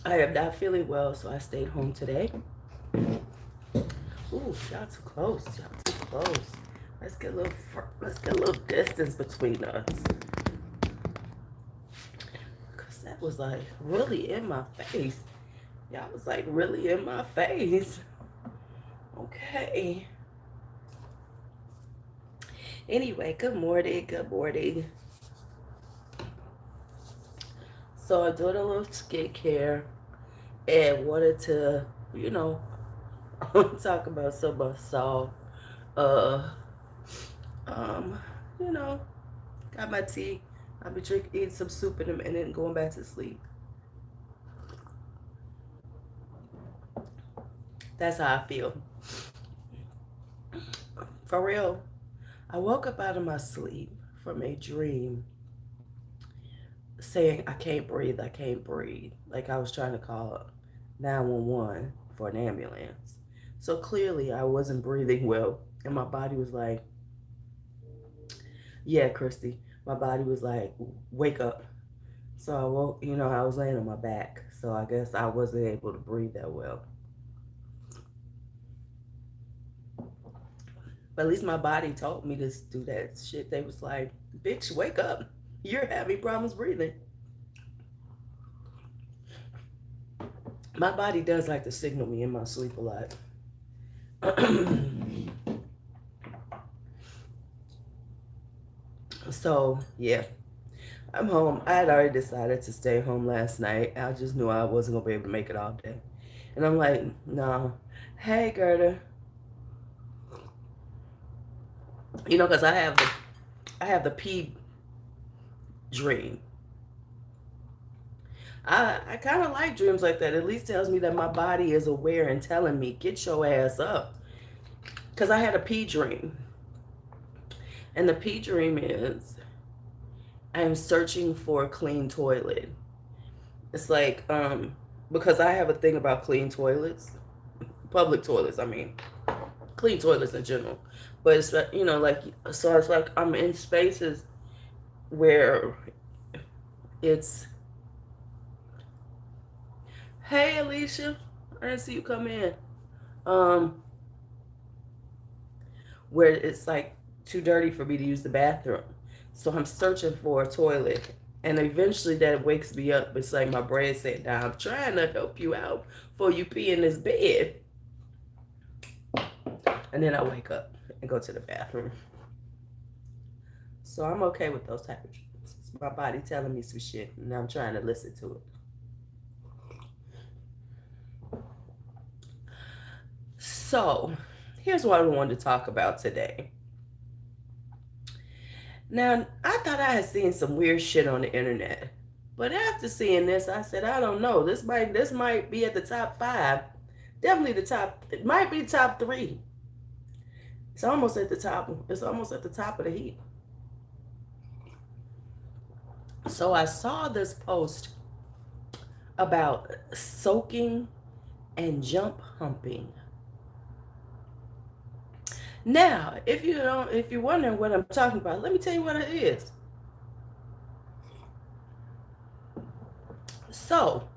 I am not feeling well, so I stayed home today. Ooh, y'all too close. Y'all too close. Let's get a little distance between us. Cause that was like really in my face. Y'all was like really in my face. Okay. Anyway, good morning. Good morning. So I'm doing a little skincare and wanted to, you know, talk about some I saw. Uh, um, you know, got my tea. I'll be eating some soup in a minute and going back to sleep. That's how I feel. For real. I woke up out of my sleep from a dream saying, I can't breathe, I can't breathe. Like I was trying to call 911 for an ambulance. So clearly I wasn't breathing well. And my body was like, yeah, Christy. My body was like, wake up. So I woke, I was laying on my back. So I guess I wasn't able to breathe that well. But at least my body told me to do that shit. They was like, bitch, wake up. You're having problems breathing. My body does like to signal me in my sleep a lot. So, yeah. I'm home. I had already decided to stay home last night. I just knew I wasn't going to be able to make it all day. And I'm like, no. Hey, Gerda. Because I have the pee dream. I kind of like dreams like that. At least tells me that my body is aware and telling me, get your ass up. Because I had a pee dream. And the pee dream is I'm searching for a clean toilet. It's like, because I have a thing about clean toilets. Public toilets, I mean. Clean toilets in general. But it's, like, so it's like I'm in spaces where it's, hey, Alicia, I didn't see you come in. Where it's like too dirty for me to use the bathroom. So I'm searching for a toilet. And eventually that wakes me up. It's like my brain said, now I'm trying to help you out before you pee in this bed. And then I wake up and go to the bathroom. So I'm okay with those type of dreams. It's my body telling me some shit and I'm trying to listen to it. So here's what I wanted to talk about today. Now, I thought I had seen some weird shit on the internet. But after seeing this, I said, I don't know. This might be at the top 5. Definitely it might be top 3. It's almost at the top. It's almost at the top of the heap. So I saw this post about soaking and jump humping. Now, if you're wondering what I'm talking about, let me tell you what it is. So,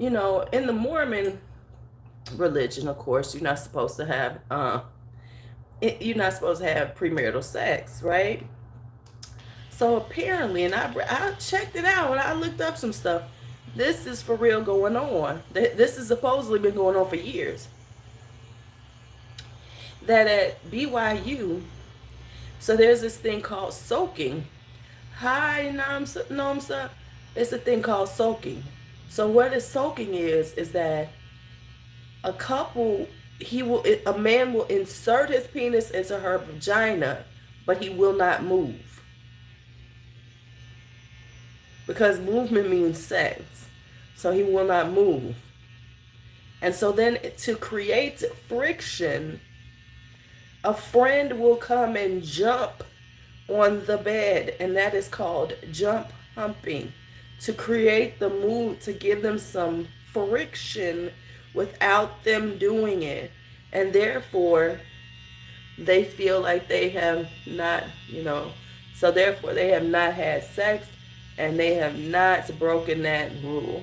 in the Mormon religion, of course, you're not supposed to have premarital sex, right? So apparently, and I checked it out and I looked up some stuff. This is for real going on. This has supposedly been going on for years. That at BYU, so there's this thing called soaking. Hi, Namsa. It's a thing called soaking. So what is soaking is that a couple, a man will insert his penis into her vagina, but he will not move. Because movement means sex. So he will not move. And so then to create friction, a friend will come and jump on the bed, and that is called jump humping, to create the mood, to give them some friction without them doing it. And therefore, they feel like they have not, so therefore they have not had sex and they have not broken that rule.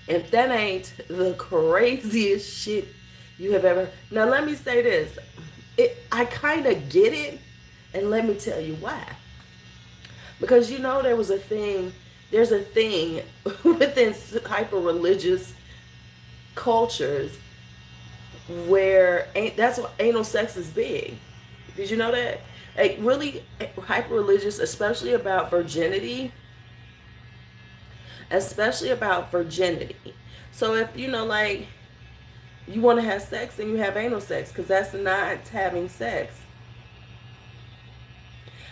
If that ain't the craziest shit you have ever. Now let me say this. I kind of get it, and let me tell you why. Because there's a thing within hyper religious cultures where that's why anal sex is big. Did you know that? Like really hyper religious, especially about virginity. So if like you want to have sex and you have anal sex, because that's not having sex.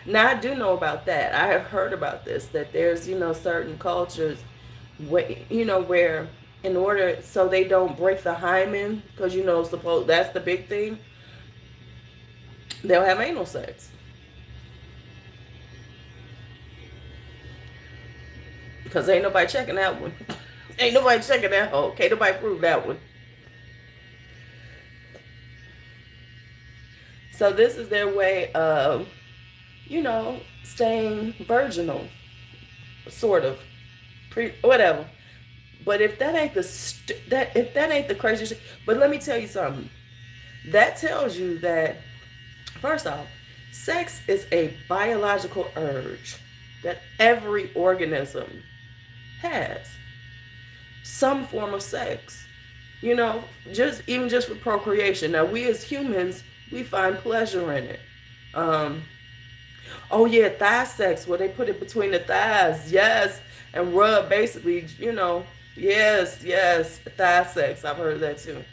Now I do know about that. I have heard about this, that there's certain cultures where in order so they don't break the hymen, because suppose that's the big thing, they'll have anal sex. Because ain't nobody checking that one. Ain't nobody checking that hole. Can't nobody prove that one. So this is their way of, staying virginal, sort of, whatever. But if that ain't the craziest, but let me tell you something. That tells you that, first off, sex is a biological urge that every organism has some form of sex. Just for procreation. Now we as humans, we find pleasure in it. Oh yeah, thigh sex, where they put it between the thighs, yes, and rub basically, yes, thigh sex. I've heard that too.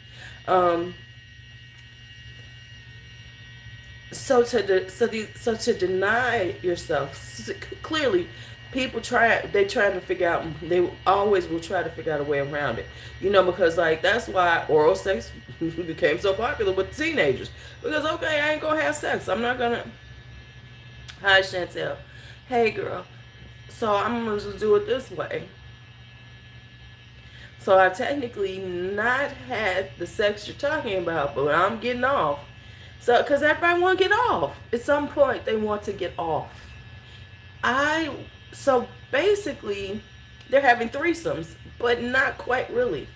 So to deny yourself, clearly, they try to figure out, they always will try to figure out a way around it, because like that's why oral sex became so popular with teenagers, because okay, I ain't gonna have sex, I'm not gonna. Hi Chantel, hey girl, so I'm gonna just do it this way. So I technically not had the sex you're talking about, but I'm getting off. So, because everybody want to get off. At some point, they want to get off. So basically, they're having threesomes, but not quite really.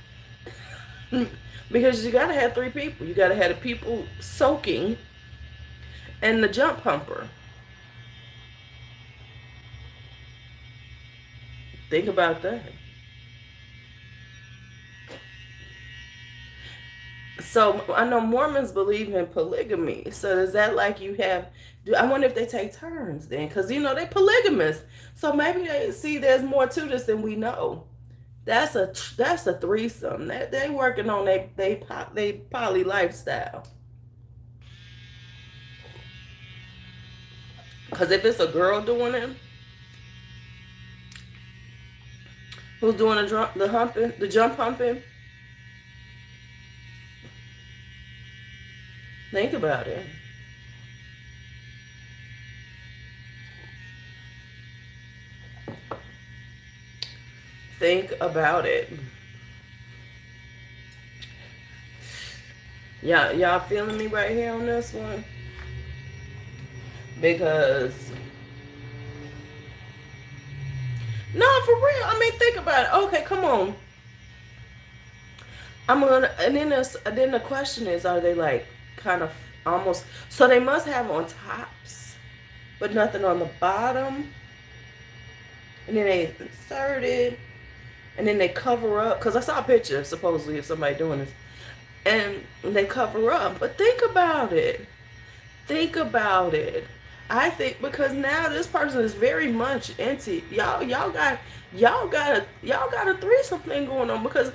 Because you got to have three people. You got to have the people soaking and the jump pumper. Think about that. So I know Mormons believe in polygamy. So is that like I wonder if they take turns then, because they're polygamous. So maybe they see there's more to this than we know. That's a threesome. They working on they poly lifestyle. Because if it's a girl doing it, who's doing the jump humping? Think about it. Think about it. Y'all feeling me right here on this one? Because no, for real. I mean, think about it. Okay, come on. And then the question is, are they like kind of almost? So they must have on tops, but nothing on the bottom. And then they insert it, and then they cover up. Cause I saw a picture supposedly of somebody doing this, and they cover up. But think about it. Think about it. I think because now this person is very much into y'all got a threesome thing going on, because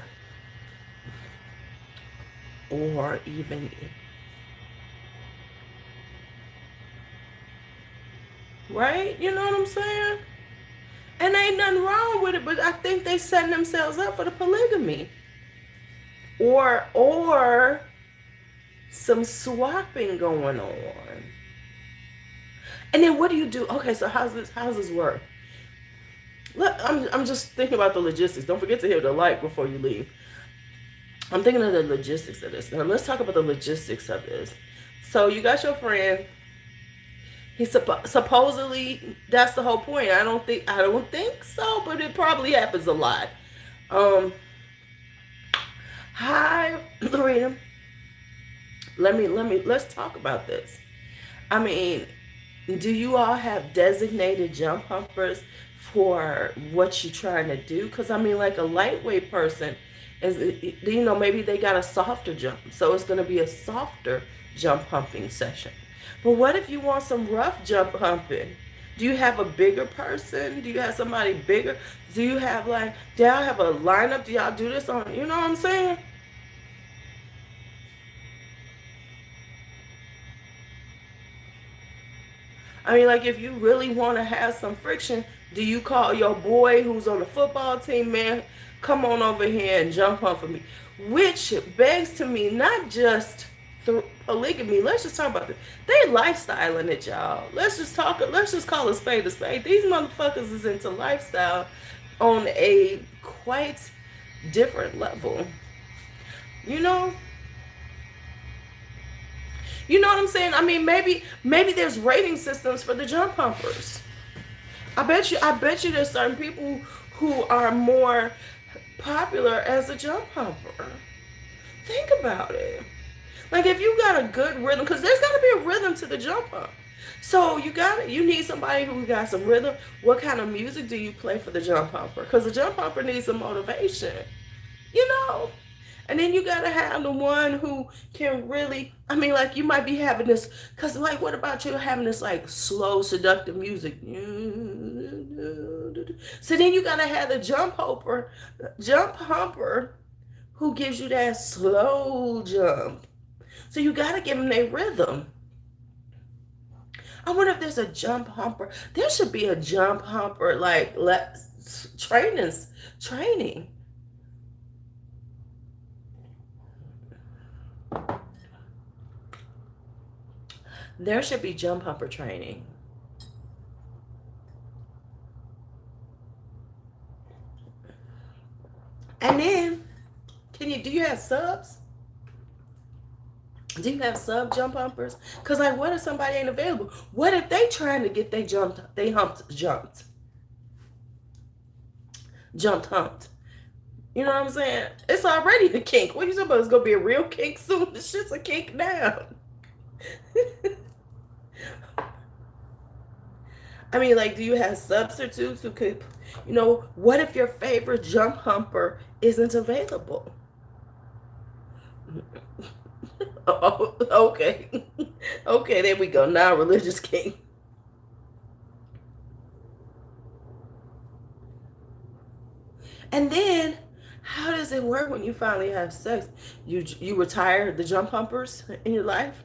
or even right, you know what I'm saying? And ain't nothing wrong with it, but I think they setting themselves up for the polygamy, or some swapping going on. And then what do you do? Okay, so how's this work? Look, I'm just thinking about the logistics. Don't forget to hit the like before you leave. I'm thinking of the logistics of this. Now let's talk about the logistics of this. So you got your friend. He supposedly, that's the whole point. I don't think so, but it probably happens a lot. Hi, Lorena. Let's talk about this. I mean, do you all have designated jump humpers for what you're trying to do? Because I mean, like a lightweight person is, maybe they got a softer jump, so it's going to be a softer jump humping session. But what if you want some rough jump humping? Do you have a bigger person? Do you have somebody bigger? Do y'all have a lineup? Do y'all do this on, you know what I'm saying? I mean, like, if you really want to have some friction, do you call your boy who's on the football team, man, come on over here and jump on for me? Which begs to me, not just polygamy. Let's just talk about this. They lifestyling it, y'all. Let's just call a spade a spade. These motherfuckers is into lifestyle on a quite different level. You know? You know what I'm saying? I mean, maybe there's rating systems for the jump humpers. I bet you there's certain people who are more popular as a jump humper. Think about it. Like if you got a good rhythm, because there's got to be a rhythm to the jump hump. So you need somebody who got some rhythm. What kind of music do you play for the jump humper? Because the jump humper needs some motivation. You know. And then you gotta have the one who can really, I mean, like you might be having this, cause like, what about you having this like slow, seductive music? So then you gotta have the jump humper, who gives you that slow jump. So you gotta give them their rhythm. I wonder if there's a jump humper. There should be a jump humper like training. There should be jump humper training. And then, do you have subs? Do you have sub jump humpers? Cause like, what if somebody ain't available? What if they trying to get humped? You know what I'm saying? It's already the kink. What you talking about? It's gonna be a real kink soon. The shit's a kink now. I mean, like, do you have substitutes who could, what if your favorite jump humper isn't available? Oh, okay. Okay, there we go. Now religious king. And then, how does it work when you finally have sex? You retire the jump humpers in your life?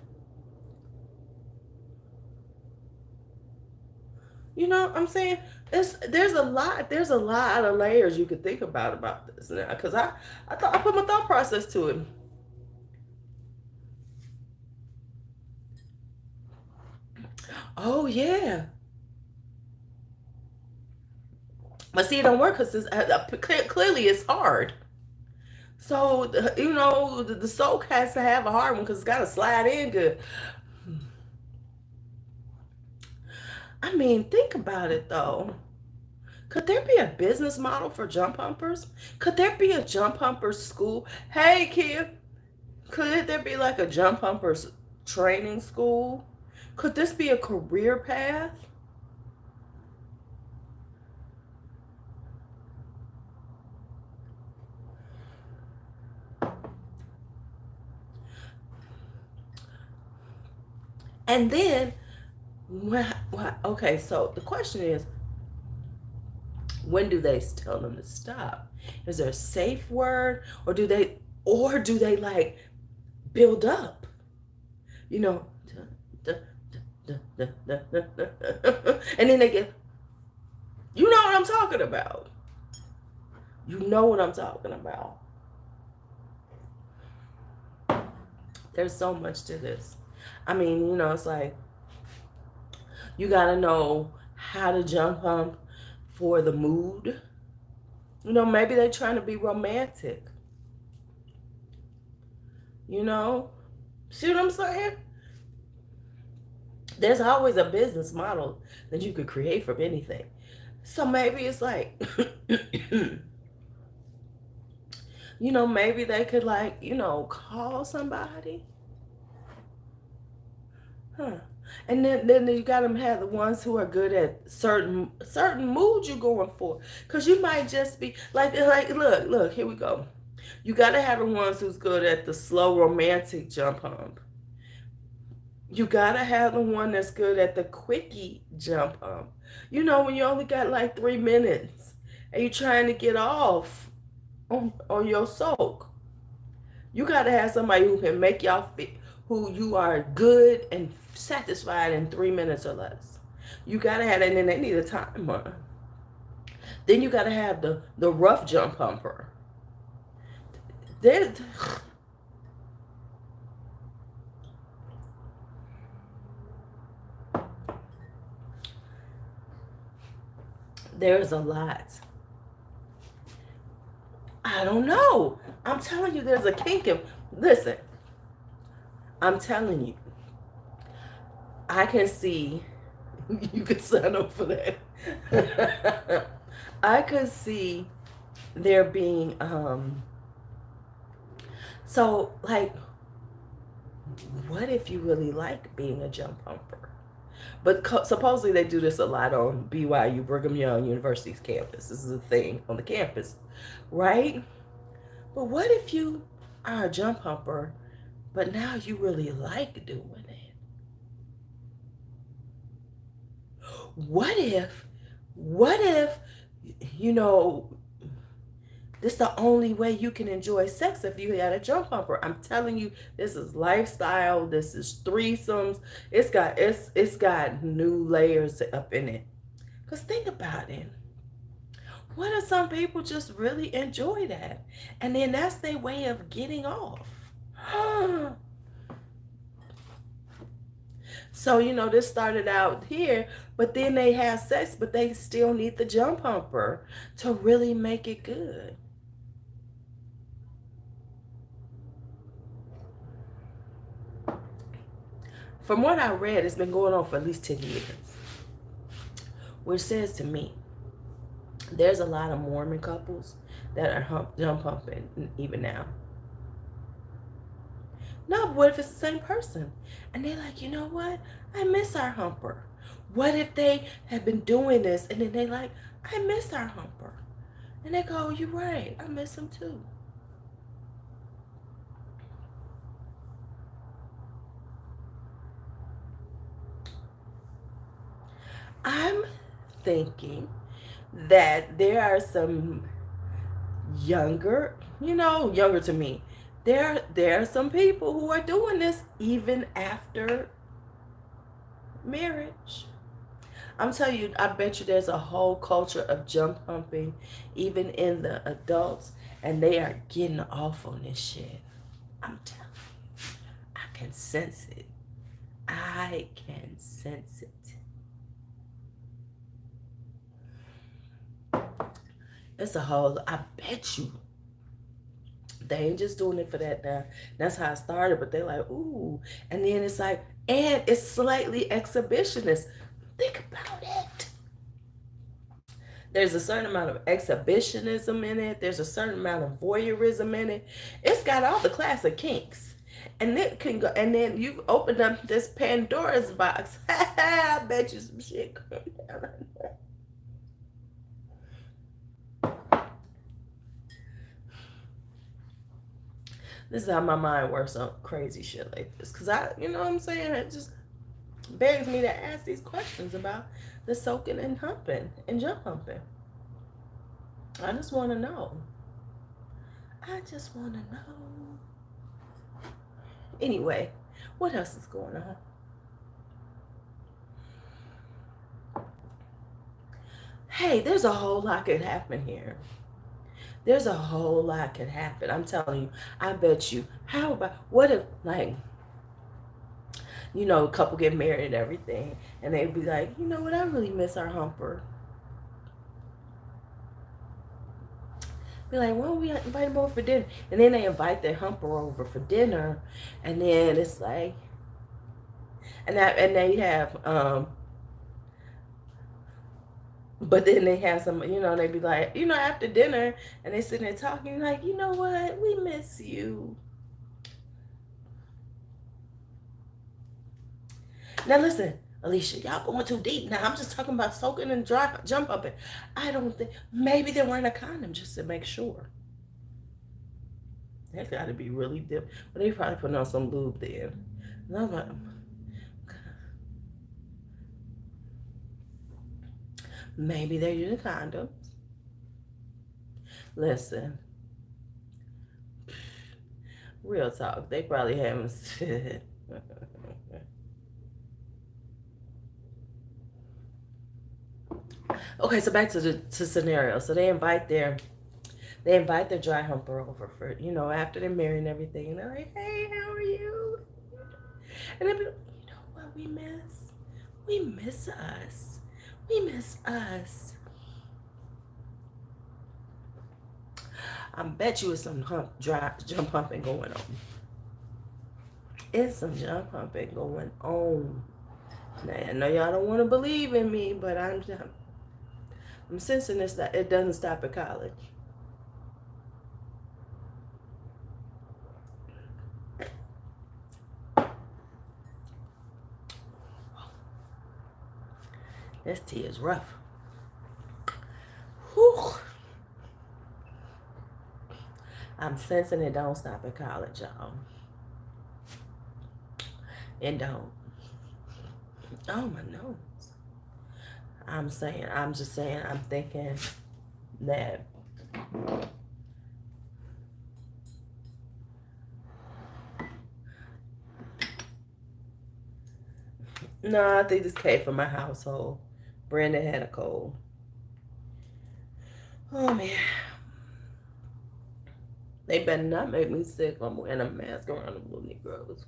You know what I'm saying? There's a lot of layers you could think about this now. Cause I put my thought process to it. Oh yeah. But see, it don't work because clearly it's hard. So the soak has to have a hard one because it's got to slide in good. I mean, think about it though. Could there be a business model for jump humpers? Could there be a jump humpers school? Hey, kid, could there be like a jump humpers training school? Could this be a career path? And then, okay, so the question is, when do they tell them to stop? Is there a safe word, or do they like build up? You know, and then they get, you know what I'm talking about. You know what I'm talking about. There's so much to this. I mean, it's like you gotta know how to jump hump for the mood. Maybe they're trying to be romantic. See what I'm saying? There's always a business model that you could create from anything. So maybe it's like You know, maybe they could, like, call somebody. Huh. And then you got them have the ones who are good at certain moods you're going for. Cause you might just be like look, here we go. You gotta have the ones who's good at the slow romantic jump hump. You gotta have the one that's good at the quickie jump hump. When you only got like 3 minutes and you're trying to get off on your soak. You gotta have somebody who can make y'all feel who you are good and satisfied in 3 minutes or less. You gotta have that, and then they need a timer. Then you gotta have the rough jump humper. There's there's a lot. I don't know. I'm telling you, there's a kink. Listen, I'm telling you, I can see. You could sign up for that. I could see there being so like, what if you really like being a jump humper? But supposedly they do this a lot on BYU, Brigham Young University's campus. This is a thing on the campus, right? But what if you are a jump humper, but now you really like doing it? What if, this is the only way you can enjoy sex if you got a jump humper? I'm telling you, this is lifestyle. This is threesomes. It's got new layers up in it. Cause think about it. What if some people just really enjoy that, and then that's their way of getting off? So, this started out here, but then they have sex, but they still need the jump humper to really make it good. From what I read, it's been going on for at least 10 years, which says to me, there's a lot of Mormon couples that are jump humping even now. No, but what if it's the same person? And they're like, you know what? I miss our humper. What if they have been doing this and then they like, I miss our humper. And they go, you're right. I miss him too. I'm thinking that there are some younger to me. There are some people who are doing this even after marriage. I'm telling you, I bet you there's a whole culture of jump humping, even in the adults, and they are getting off on this shit. I'm telling you, I can sense it. I can sense it. It's a whole, I bet you. They ain't just doing it for that now. That's how it started, but they're like, ooh. And then it's like, and it's slightly exhibitionist. Think about it. There's a certain amount of exhibitionism in it. There's a certain amount of voyeurism in it. It's got all the classic kinks. And it can go, and then you've opened up this Pandora's box. I bet you some shit coming down. This is how my mind works on crazy shit like this. Cause you know what I'm saying? It just begs me to ask these questions about the soaking and humping and jump humping. I just want to know. I just want to know. Anyway, what else is going on? Hey, there's a whole lot could happen here. There's a whole lot could happen. I'm telling you. I bet you. How about, what if, like, a couple get married and everything, and they'd be like, you know what, I really miss our humper. Be like, why don't we invite them over for dinner? And then they invite their humper over for dinner, and then it's like, and they have But then they have some, they be like, after dinner, and they sitting there talking, like, you know what, we miss you. Now listen, Alicia, y'all going too deep. Now I'm just talking about soaking and jump up it. I don't think, maybe they weren't a condom just to make sure. That got to be really deep. But they probably putting on some lube then. And I'm like, maybe they're using condoms. Listen, real talk. They probably haven't said. Okay, so back to the scenario. So they invite their dry humper over for, after they're married and everything. And they're like, hey, how are you? And they'll be like, you know what we miss? We miss us. We miss us. I bet you it's some jump humping going on. It's some jump humping going on. Now, I know y'all don't want to believe in me, but I'm sensing this, that it doesn't stop at college. This tea is rough. Whew. I'm sensing it don't stop at college, y'all. It don't. Oh, my nose. I'm just saying, I'm thinking that no, I think this came from my household. Brandon had a cold. Oh, man. They better not make me sick. I'm wearing a mask around the little Negroes.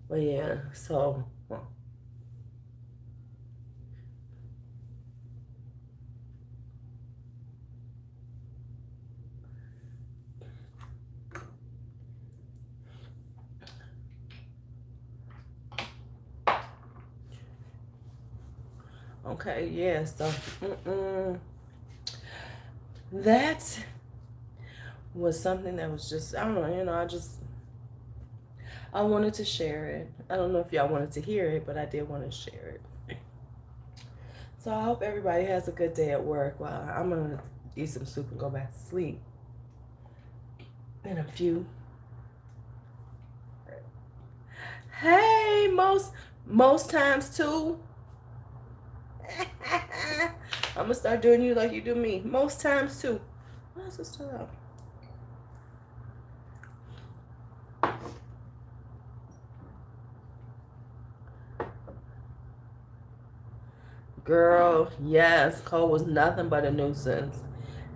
But yeah, so okay, yeah, so that was something that was just, I don't know, I wanted to share it. I don't know if y'all wanted to hear it, but I did want to share it. So I hope everybody has a good day at work. Well, I'm going to eat some soup and go back to sleep in a few. Hey, most times too. I'm gonna start doing you like you do me. Most times too. Why is this still out? Girl, yes, cold was nothing but a nuisance.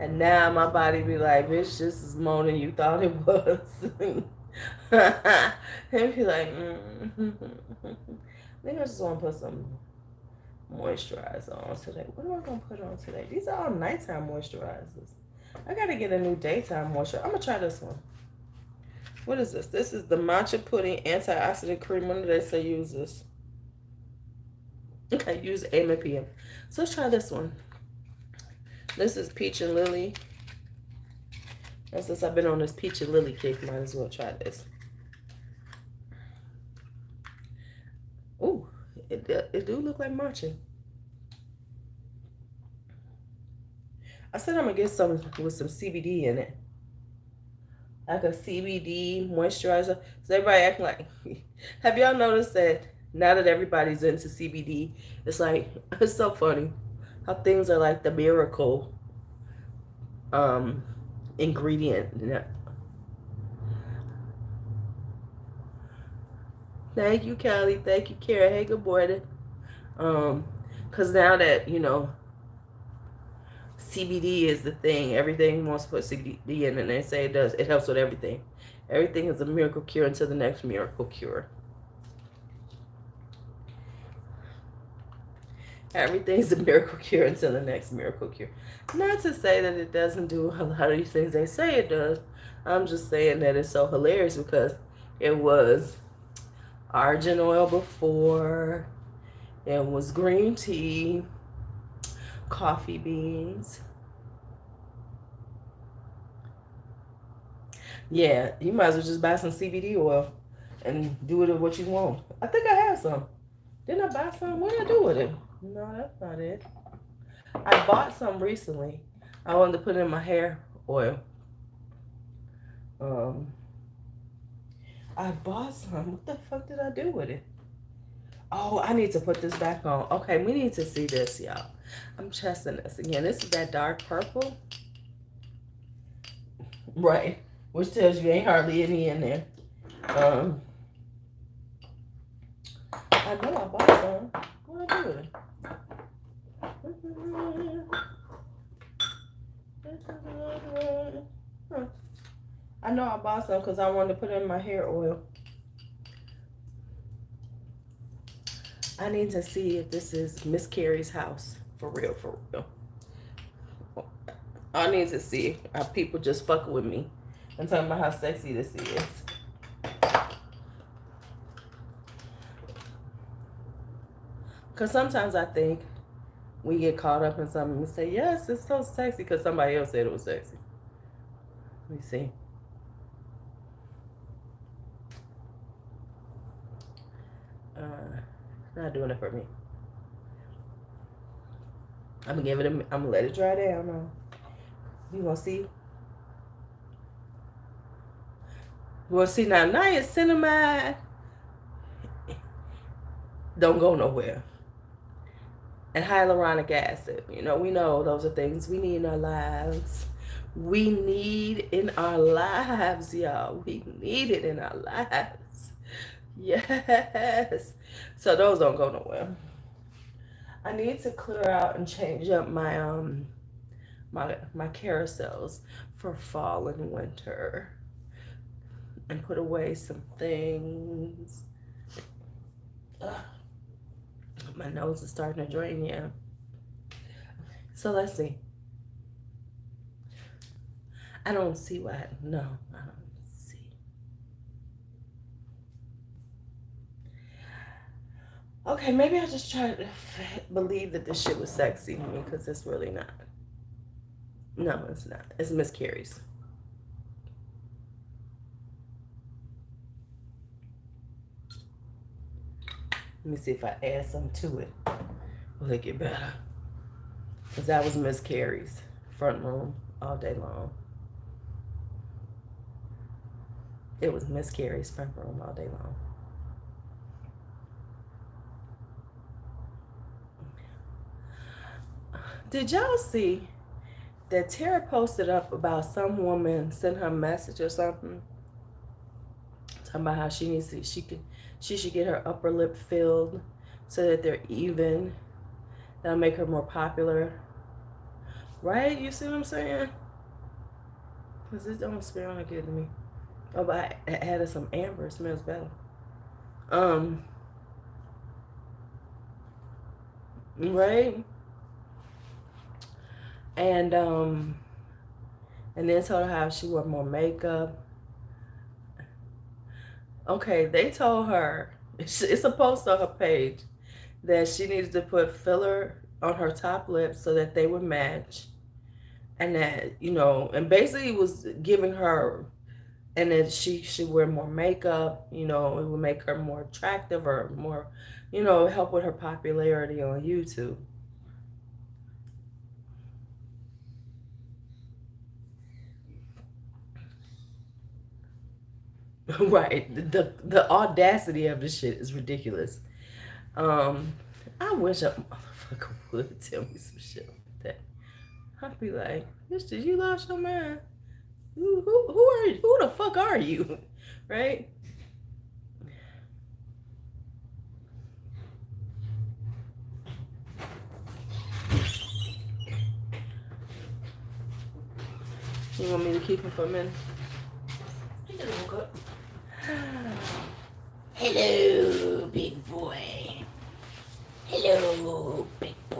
And now my body be like, bitch, this is more than you thought it was. And be like, I think I just want to put some moisturizer on today. What am I going to put on today? These are all nighttime moisturizers. I got to get a new daytime moisturizer. I'm going to try this one. What is this? This is the Matcha Pudding Antioxidant Cream. When did they say use this? Okay, use AM and PM. So let's try this one. This is Peach and Lily. And since I've been on this Peach and Lily kick, might as well try this. Ooh, it do look like matcha. I said I'm gonna get some with some CBD in it. Like a CBD moisturizer. So everybody acting like, have y'all noticed that now that everybody's into CBD, it's like, it's so funny how things are like the miracle ingredient. Thank you, Kelly. Thank you, Kara. Hey, good morning. Because now that, CBD is the thing, everything wants to put CBD in, and they say it helps with everything. Everything is a miracle cure until the next miracle cure. Everything's a miracle cure until the next miracle cure. Not to say that it doesn't do a lot of these things they say it does. I'm just saying that it's so hilarious because it was argan oil before, it was green tea, coffee beans. Yeah, you might as well just buy some CBD oil and do it with what you want. I think I have some. Didn't I buy some? What did I do with it? No, that's not it. I bought some recently. I wanted to put in my hair oil. Um, I bought some. What the fuck did I do with it? Oh, I need to put this back on. Okay, we need to see this, y'all. I'm testing this again. This is that dark purple. Right. Which tells you ain't hardly any in there. I know I bought some. What I do with it? I know I bought some because I wanted to put in my hair oil. I need to see if this is Miss Carrie's house. For real, for real. I need to see how people just fucking with me and talking about how sexy this is. Because sometimes I think we get caught up in something and say, yes, it's so sexy because somebody else said it was sexy. Let me see. Not doing it for me. I'm gonna let it dry down now. You gonna see? You wanna see now? Niacinamide don't go nowhere. And hyaluronic acid, you know, we know those are things we need in our lives. We need in our lives, y'all. We need it in our lives. Yes. So those don't go nowhere. I need to clear out and change up my my carousels for fall and winter, and put away some things. Ugh. My nose is starting to drain, yeah. So let's see. I don't see why. No, I don't see. Okay, maybe I just try to believe that this shit was sexy to me because it's really not. No, it's not. It's Miss Carrie's. Let me see if I add something to it. Will it get better? Because that was Miss Carrie's front room all day long. It was Miss Carrie's front room all day long. Did y'all see that Tara posted up about some woman sent her a message or something? Talking about how she should get her upper lip filled so that they're even. That'll make her more popular. Right? You see what I'm saying? Because it don't smell good to me. Oh, but I added some amber. It smells better. Right? And then told her how she wore more makeup. Okay, they told her, it's a post on her page, that she needed to put filler on her top lips so that they would match. And that, you know, and basically was giving her, and that she should wear more makeup, you know, it would make her more attractive or more, you know, help with her popularity on YouTube. Right. The audacity of this shit is ridiculous. I wish a motherfucker would tell me some shit like that. I'd be like, bitch, did you lost your mind? Who are you? Who the fuck are you? Right? You want me to keep him for a minute? He doesn't look up. Hello, big boy. Hello, big boy.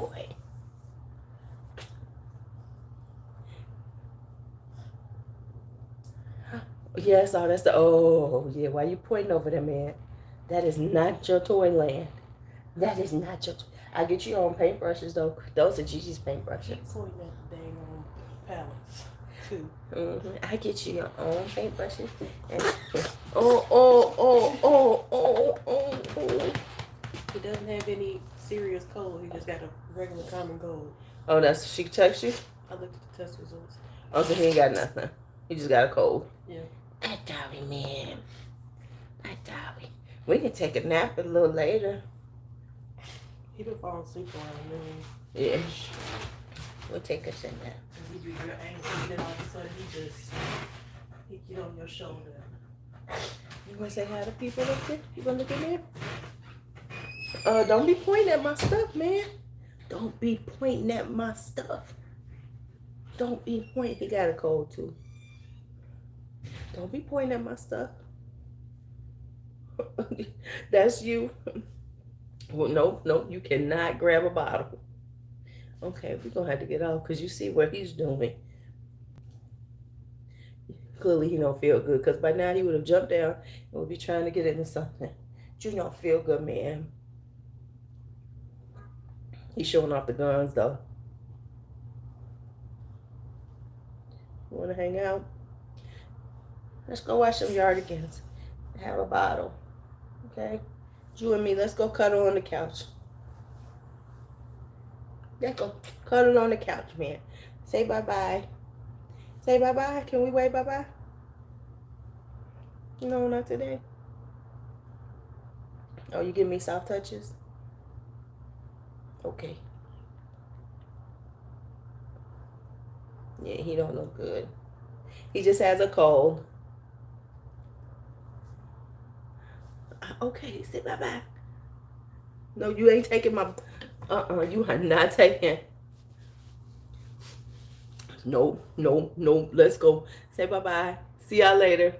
Yes, oh, that's the, oh, yeah, why you pointing over there, man? That is not your toy land. That is not your, I get your own paintbrushes, though. Those are Gigi's paintbrushes. Keep pointing at the dang pallets, too. I get you your own paintbrushes. And, oh. He doesn't have any serious cold. He just got a regular common cold. Oh, that's, she text you? I looked at the test results. Oh, so he ain't got nothing. He just got a cold. Yeah. I doubt it, man. I doubt it. We can take a nap a little later. He been falling asleep around noon. Yeah. We'll take us a nap. He be real angry, and then all of a sudden he get on your shoulder. You want to say hi to people up there? You want to look in there? Don't be pointing at my stuff, man. Don't be pointing at my stuff. Don't be pointing. He got a cold, too. Don't be pointing at my stuff. That's you. Well, no, you cannot grab a bottle. Okay, we're going to have to get off because you see what he's doing. Clearly, he don't feel good because by now he would have jumped down and would be trying to get into something. You don't feel good, man. He's showing off the guns, though. You want to hang out? Let's go watch some Yardigans. Have a bottle. Okay? You and me, let's go cuddle on the couch. Let's go cuddle on the couch, man. Say bye-bye. Say bye-bye. Can we wave bye-bye? No, not today. Oh, you give me soft touches? Okay. Yeah, he don't look good. He just has a cold. Okay, say bye-bye. No, you ain't taking my... you are not taking... No. Let's go. Say bye-bye. See y'all later.